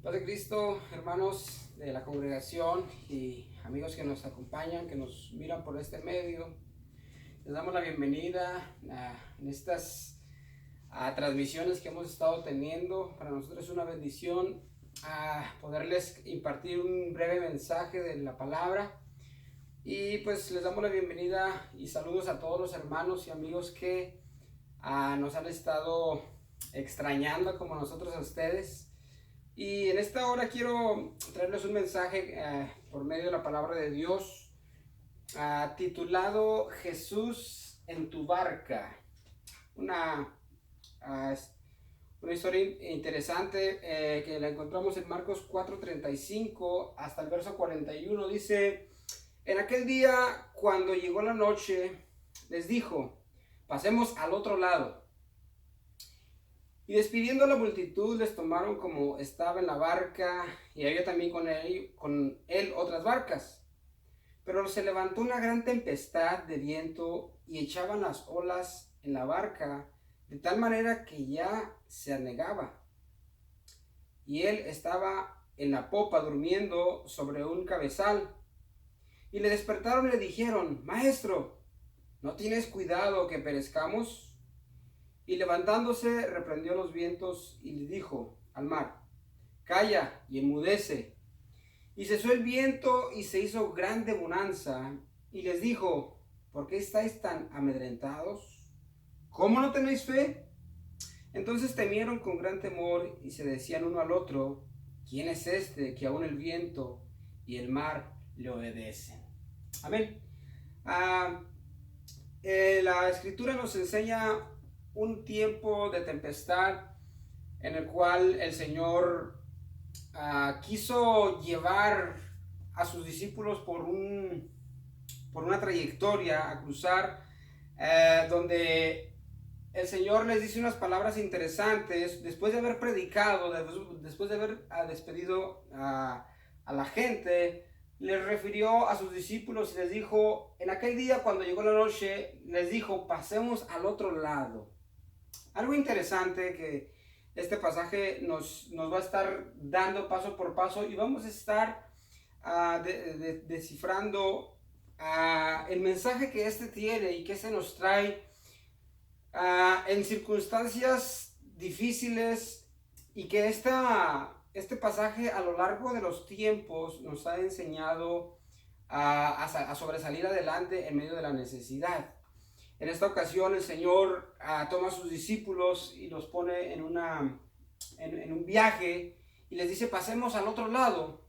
Paz de Cristo, hermanos de la congregación y amigos que nos acompañan, que nos miran por este medio. Les damos la bienvenida en estas transmisiones que hemos estado teniendo. Para nosotros es una bendición poderles impartir un breve mensaje de la palabra. Y pues les damos la bienvenida y saludos a todos los hermanos y amigos que nos han estado extrañando como nosotros a ustedes. Y en esta hora quiero traerles un mensaje por medio de la palabra de Dios titulado Jesús en tu barca. Una, uh, una historia interesante que la encontramos en Marcos 4:35 hasta el verso 41. Dice: en aquel día, cuando llegó la noche, les dijo: pasemos al otro lado. Y despidiendo a la multitud, les tomaron como estaba en la barca, y había también con él otras barcas. Pero se levantó una gran tempestad de viento y echaban las olas en la barca, de tal manera que ya se anegaba. Y él estaba en la popa durmiendo sobre un cabezal. Y le despertaron y le dijeron: Maestro, ¿no tienes cuidado que perezcamos? Y levantándose, reprendió los vientos y le dijo al mar: calla y enmudece. Y cesó el viento y se hizo grande bonanza. Y les dijo: ¿por qué estáis tan amedrentados? ¿Cómo no tenéis fe? Entonces temieron con gran temor y se decían uno al otro: ¿quién es este que aún el viento y el mar le obedecen? Amén. Ah, la escritura nos enseña un tiempo de tempestad en el cual el Señor quiso llevar a sus discípulos por una trayectoria a cruzar, donde el Señor les dice unas palabras interesantes después de haber predicado, después de haber despedido a la gente. Les refirió a sus discípulos y les dijo: en aquel día, cuando llegó la noche, les dijo: pasemos al otro lado. Algo interesante que este pasaje nos va a estar dando paso por paso, y vamos a estar descifrando el mensaje que este tiene y que se nos trae en circunstancias difíciles, y que este pasaje a lo largo de los tiempos nos ha enseñado a sobresalir adelante en medio de la necesidad. En esta ocasión el Señor toma a sus discípulos y los pone en un viaje y les dice: pasemos al otro lado.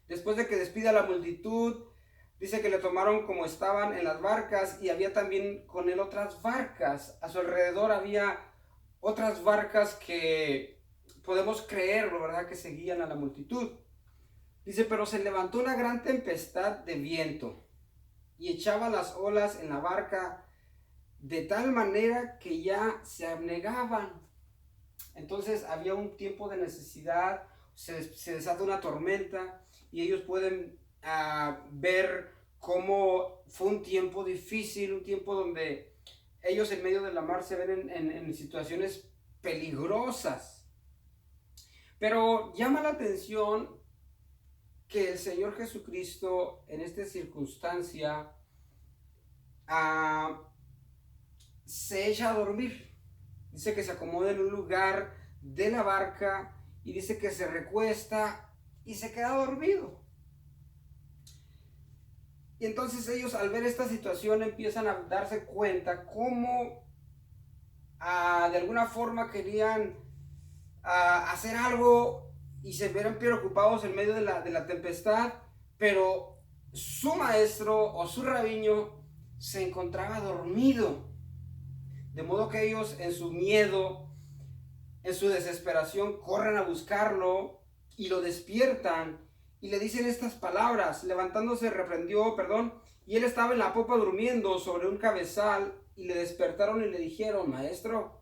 Después de que despide a la multitud, dice que le tomaron como estaban en las barcas, y había también con él otras barcas. A su alrededor había otras barcas que podemos creerlo, ¿verdad?, que seguían a la multitud. Dice: pero se levantó una gran tempestad de viento y echaba las olas en la barca, de tal manera que ya se abnegaban. Entonces había un tiempo de necesidad, se desata una tormenta, y ellos pueden ver cómo fue un tiempo difícil, un tiempo donde ellos en medio de la mar se ven en situaciones peligrosas. Pero llama la atención que el Señor Jesucristo en esta circunstancia se echa a dormir. Dice que se acomoda en un lugar de la barca y dice que se recuesta y se queda dormido. Y entonces ellos, al ver esta situación, empiezan a darse cuenta cómo de alguna forma querían hacer algo y se vieron preocupados en medio de la tempestad, pero su maestro o su rabiño se encontraba dormido. De modo que ellos, en su miedo, en su desesperación, corren a buscarlo y lo despiertan y le dicen estas palabras: levantándose reprendió, y él estaba en la popa durmiendo sobre un cabezal. Y le despertaron y le dijeron: Maestro,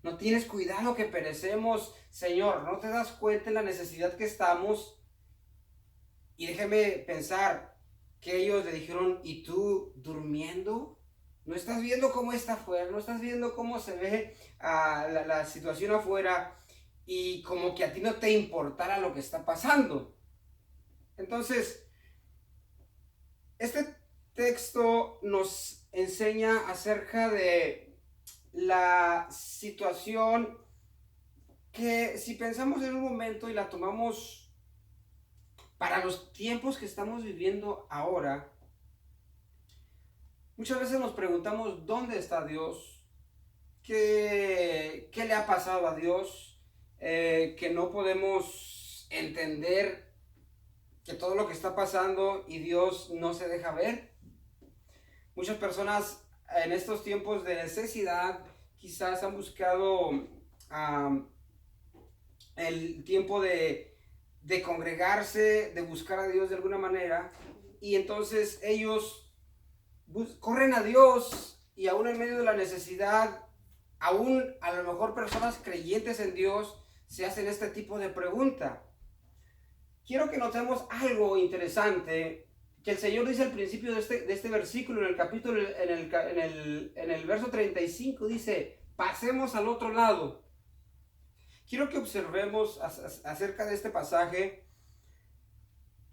¿no tienes cuidado que perecemos? Señor, ¿no te das cuenta de la necesidad que estamos? Y déjeme pensar que ellos le dijeron: ¿y tú durmiendo? ¿No estás viendo cómo está afuera? ¿No estás viendo cómo se ve la situación afuera? y como que a ti no te importara lo que está pasando. Entonces, este texto nos enseña acerca de la situación que, si pensamos en un momento y la tomamos para los tiempos que estamos viviendo ahora, muchas veces nos preguntamos dónde está Dios, qué le ha pasado a Dios, que no podemos entender que todo lo que está pasando y Dios no se deja ver. Muchas personas en estos tiempos de necesidad quizás han buscado el tiempo de congregarse, de buscar a Dios de alguna manera, y entonces ellos corren a Dios, y aún en medio de la necesidad, aún a lo mejor personas creyentes en Dios se hacen este tipo de pregunta. Quiero que notemos algo interesante que el Señor dice al principio de este versículo, en el capítulo, en el verso 35, dice: pasemos al otro lado. Quiero que observemos acerca de este pasaje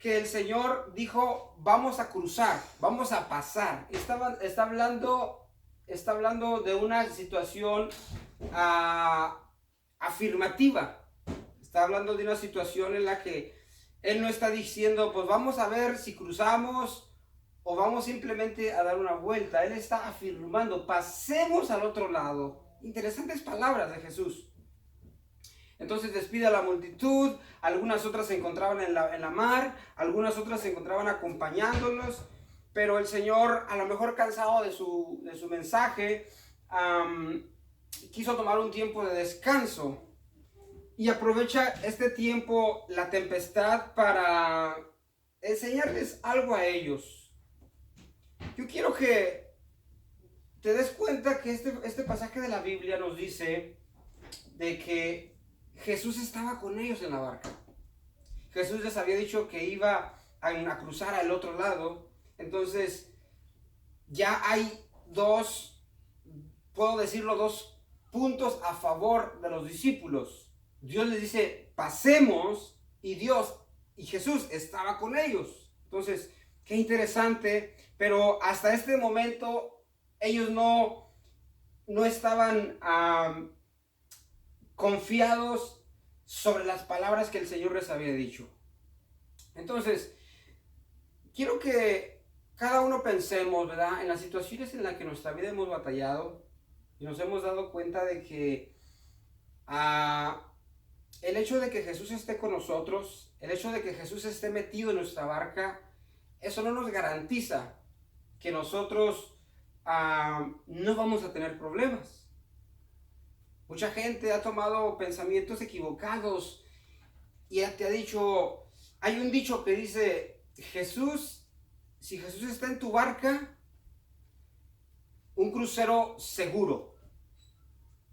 que el Señor dijo: vamos a cruzar, vamos a pasar. Está hablando de una situación afirmativa. Está hablando de una situación en la que Él no está diciendo, pues vamos a ver si cruzamos o vamos simplemente a dar una vuelta. Él está afirmando: pasemos al otro lado. Interesantes palabras de Jesús. Entonces despide a la multitud, algunas otras se encontraban en la mar, algunas otras se encontraban acompañándolos, pero el Señor, a lo mejor cansado de su mensaje, quiso tomar un tiempo de descanso y aprovecha este tiempo, la tempestad, para enseñarles algo a ellos. Yo quiero que te des cuenta que este pasaje de la Biblia nos dice de que Jesús estaba con ellos en la barca. Jesús les había dicho que iba a cruzar al otro lado. Entonces ya hay dos puntos a favor de los discípulos. Dios les dice: pasemos, y Jesús estaba con ellos. Entonces, qué interesante. Pero hasta este momento ellos no estaban confiados sobre las palabras que el Señor les había dicho. Entonces, quiero que cada uno pensemos, ¿verdad?, en las situaciones en las que en nuestra vida hemos batallado y nos hemos dado cuenta de que el hecho de que Jesús esté con nosotros, el hecho de que Jesús esté metido en nuestra barca, eso no nos garantiza que nosotros no vamos a tener problemas. Mucha gente ha tomado pensamientos equivocados y te ha dicho, hay un dicho que dice: si Jesús está en tu barca, un crucero seguro.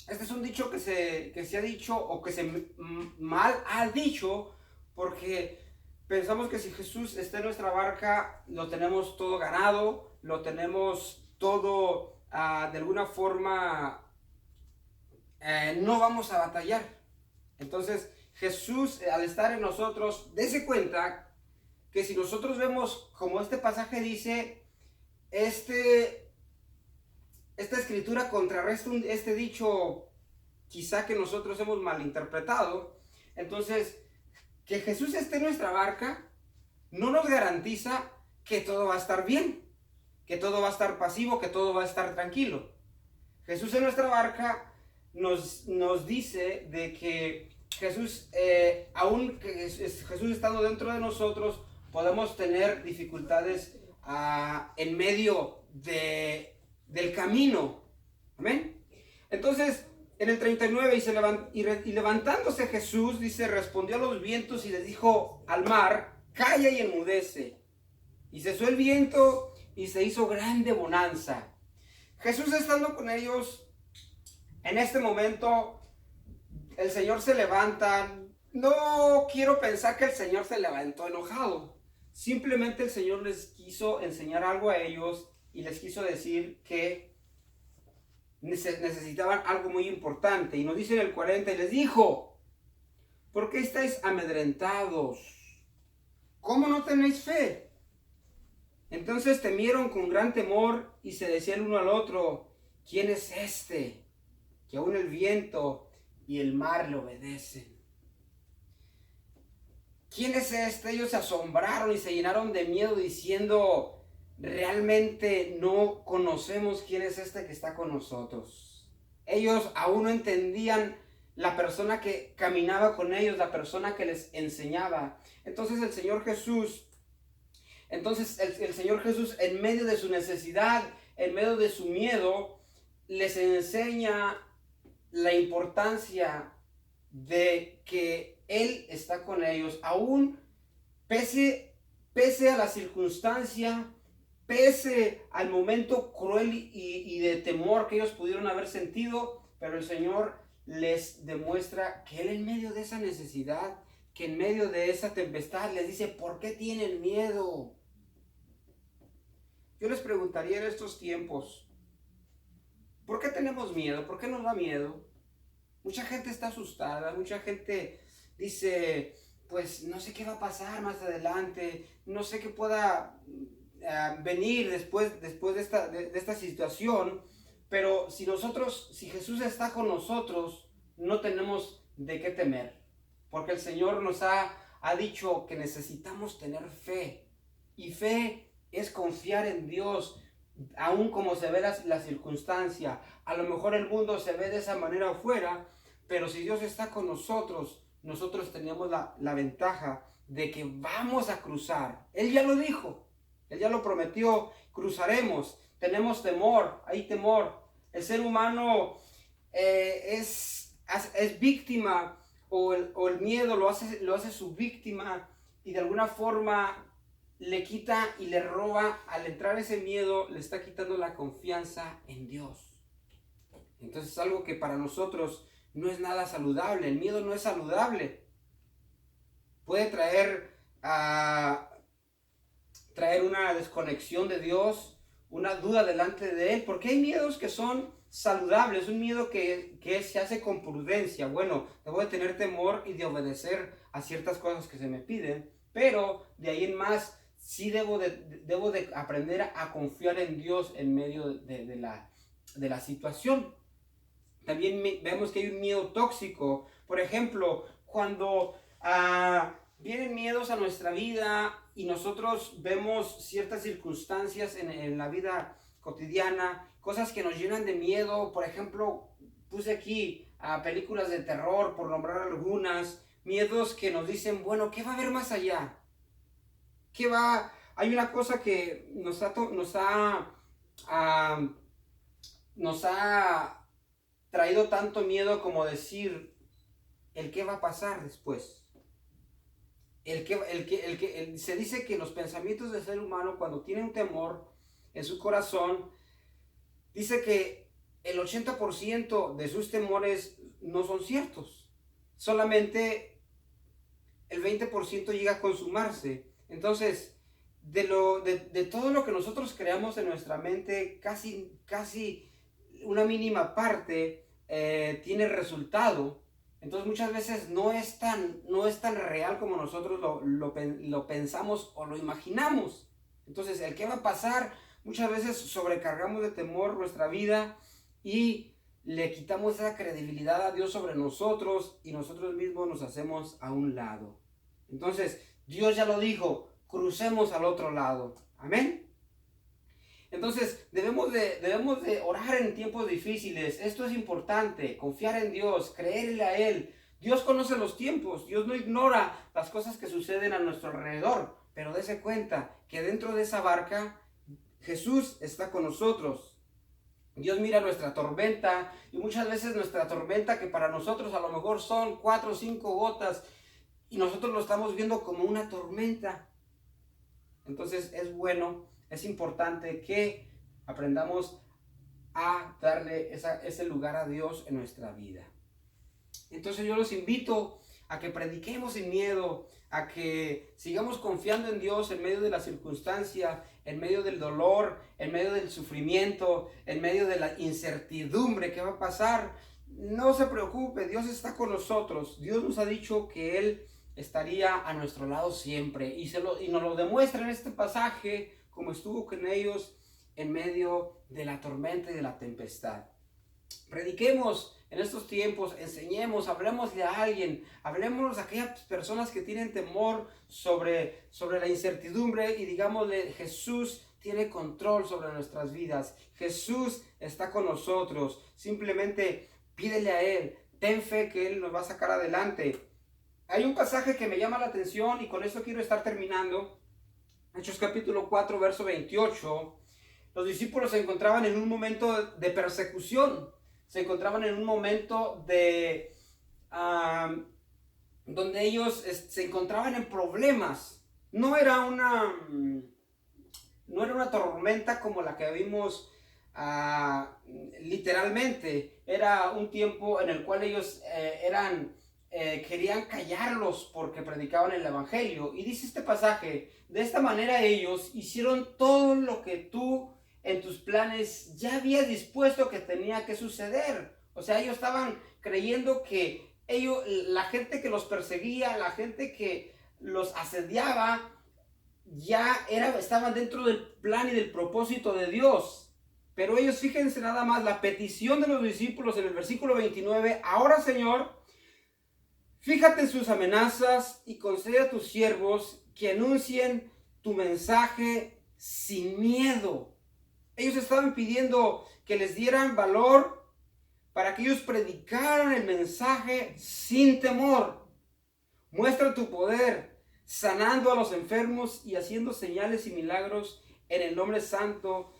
Este es un dicho que se ha dicho, o que se mal ha dicho, porque pensamos que si Jesús está en nuestra barca, lo tenemos todo ganado, lo tenemos todo de alguna forma, no vamos a batallar. Entonces Jesús, al estar en nosotros, dése cuenta que si nosotros vemos, como este pasaje dice, esta escritura contrarresta este dicho quizá que nosotros hemos malinterpretado. Entonces, que Jesús esté en nuestra barca no nos garantiza que todo va a estar bien, que todo va a estar pasivo, que todo va a estar tranquilo. Jesús en nuestra barca nos dice de que Jesús, aún que Jesús estando dentro de nosotros, podemos tener dificultades en medio del camino. Amén. Entonces, en el 39, y levantándose Jesús, dice, respondió a los vientos y les dijo al mar: calla y enmudece. Y cesó el viento y se hizo grande bonanza. Jesús estando con ellos, en este momento, el Señor se levanta. No quiero pensar que el Señor se levantó enojado. Simplemente el Señor les quiso enseñar algo a ellos y les quiso decir que necesitaban algo muy importante. Y nos dice en el 40, y les dijo: ¿Por qué estáis amedrentados? ¿Cómo no tenéis fe? Entonces temieron con gran temor y se decían el uno al otro, ¿quién es este? Que aún el viento y el mar le obedecen. ¿Quién es este? Ellos se asombraron y se llenaron de miedo diciendo, realmente no conocemos quién es este que está con nosotros. Ellos aún no entendían la persona que caminaba con ellos, la persona que les enseñaba. Entonces el Señor Jesús en medio de su necesidad, en medio de su miedo, les enseña la importancia de que Él está con ellos, aún pese a la circunstancia, pese al momento cruel y de temor que ellos pudieron haber sentido, pero el Señor les demuestra que Él en medio de esa necesidad, que en medio de esa tempestad les dice, ¿por qué tienen miedo? Yo les preguntaría en estos tiempos, ¿por qué tenemos miedo? ¿Por qué nos da miedo? Mucha gente está asustada, mucha gente dice, pues no sé qué va a pasar más adelante, no sé qué pueda venir después de esta situación, pero si Jesús está con nosotros, no tenemos de qué temer, porque el Señor nos ha dicho que necesitamos tener fe, y fe es confiar en Dios, aún como se ve la circunstancia. A lo mejor el mundo se ve de esa manera afuera, pero si Dios está con nosotros, nosotros tenemos la ventaja de que vamos a cruzar. Él ya lo dijo, Él ya lo prometió, cruzaremos. Tenemos temor, hay temor. El ser humano es víctima, o el miedo lo hace su víctima, y de alguna forma le quita y le roba. Al entrar ese miedo, le está quitando la confianza en Dios. Entonces es algo que para nosotros no es nada saludable. El miedo no es saludable. Puede traer una desconexión de Dios, una duda delante de Él, porque hay miedos que son saludables, un miedo que se hace con prudencia. Bueno, debo de tener temor y de obedecer a ciertas cosas que se me piden, pero de ahí en más sí debo de aprender a confiar en Dios en medio de la situación. También vemos que hay un miedo tóxico. Por ejemplo, cuando vienen miedos a nuestra vida y nosotros vemos ciertas circunstancias en la vida cotidiana, cosas que nos llenan de miedo. Por ejemplo, puse aquí películas de terror, por nombrar algunas, miedos que nos dicen, bueno, ¿qué va a haber más allá? Hay una cosa que nos ha traído tanto miedo como decir el qué va a pasar después. Se dice que los pensamientos del ser humano, cuando tiene un temor en su corazón, dice que el 80% de sus temores no son ciertos. Solamente el 20% llega a consumarse. Entonces, de todo lo que nosotros creamos en nuestra mente, casi una mínima parte tiene resultado. Entonces muchas veces no es tan real como nosotros lo pensamos o lo imaginamos. Entonces el qué va a pasar, muchas veces sobrecargamos de temor nuestra vida y le quitamos esa credibilidad a Dios sobre nosotros, y nosotros mismos nos hacemos a un lado. Entonces Dios ya lo dijo, crucemos al otro lado. Amén. Entonces debemos de orar en tiempos difíciles. Esto es importante, confiar en Dios, creerle a Él. Dios conoce los tiempos, Dios no ignora las cosas que suceden a nuestro alrededor, pero dése cuenta que dentro de esa barca Jesús está con nosotros. Dios mira nuestra tormenta, y muchas veces nuestra tormenta, que para nosotros a lo mejor son 4 o 5 gotas, y nosotros lo estamos viendo como una tormenta. Entonces es importante que aprendamos a darle ese lugar a Dios en nuestra vida. Entonces yo los invito a que prediquemos sin miedo, a que sigamos confiando en Dios en medio de la circunstancia, en medio del dolor, en medio del sufrimiento, en medio de la incertidumbre que va a pasar. no se preocupe, Dios está con nosotros. Dios nos ha dicho que Él estaría a nuestro lado siempre. Y nos lo demuestra en este pasaje, como estuvo con ellos en medio de la tormenta y de la tempestad. Prediquemos en estos tiempos, enseñemos, hablemosle a alguien, hablemos a aquellas personas que tienen temor sobre la incertidumbre y digámosle: Jesús tiene control sobre nuestras vidas, Jesús está con nosotros. Simplemente pídele a Él, ten fe que Él nos va a sacar adelante. Hay un pasaje que me llama la atención y con esto quiero estar terminando. Hechos capítulo 4, verso 28. Los discípulos se encontraban en un momento de persecución. Se encontraban en un momento donde ellos se encontraban en problemas. No era una tormenta como la que vimos literalmente. Era un tiempo en el cual ellos querían callarlos porque predicaban el evangelio. Y dice este pasaje: de esta manera ellos hicieron todo lo que tú en tus planes ya habías dispuesto que tenía que suceder. O sea, ellos estaban creyendo que la gente que los perseguía, la gente que los asediaba, estaban dentro del plan y del propósito de Dios. Pero ellos, fíjense nada más, la petición de los discípulos en el versículo 29: ahora, Señor, fíjate en sus amenazas y concede a tus siervos que anuncien tu mensaje sin miedo. Ellos estaban pidiendo que les dieran valor para que ellos predicaran el mensaje sin temor. Muestra tu poder, sanando a los enfermos y haciendo señales y milagros en el nombre santo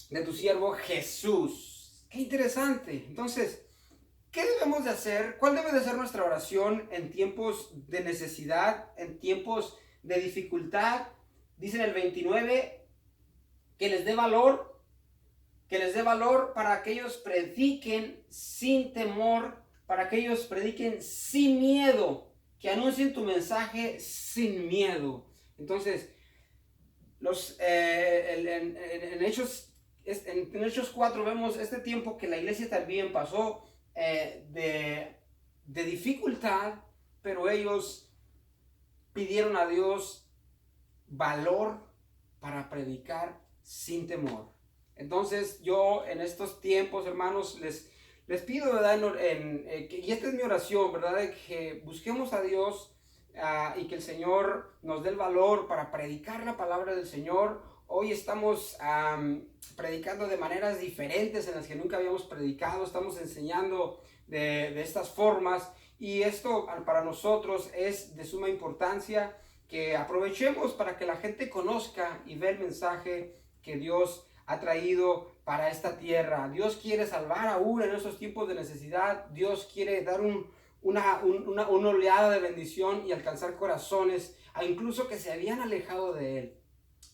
de tu siervo Jesús. ¡Qué interesante! Entonces, ¿qué debemos de hacer? ¿Cuál debe de ser nuestra oración en tiempos de necesidad, en tiempos de dificultad? Dice en el 29 que les dé valor para que ellos prediquen sin temor, para que ellos prediquen sin miedo, que anuncien tu mensaje sin miedo. Entonces, en Hechos 4 vemos este tiempo que la iglesia también pasó de dificultad, pero ellos pidieron a Dios valor para predicar sin temor. Entonces yo en estos tiempos, hermanos, les pido, ¿verdad? Y esta es mi oración, ¿verdad? De que busquemos a Dios y que el Señor nos dé el valor para predicar la palabra del Señor. Hoy estamos predicando de maneras diferentes en las que nunca habíamos predicado. Estamos enseñando de estas formas, y esto para nosotros es de suma importancia, que aprovechemos para que la gente conozca y vea el mensaje que Dios ha traído para esta tierra. Dios quiere salvar aún en estos tiempos de necesidad. Dios quiere dar una oleada de bendición y alcanzar corazones, incluso que se habían alejado de Él,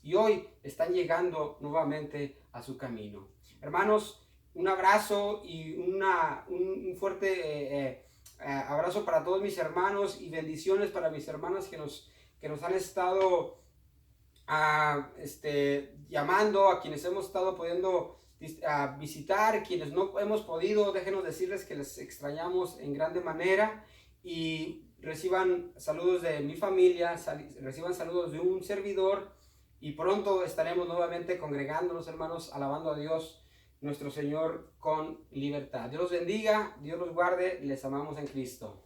y hoy están llegando nuevamente a su camino. Hermanos, un abrazo y un fuerte abrazo para todos mis hermanos, y bendiciones para mis hermanas que nos han estado llamando, a quienes hemos estado pudiendo visitar, quienes no hemos podido. Déjenos decirles que les extrañamos en grande manera, y reciban saludos de mi familia, reciban saludos de un servidor, y pronto estaremos nuevamente congregándonos, hermanos, alabando a Dios nuestro Señor con libertad. Dios los bendiga, Dios los guarde, les amamos en Cristo.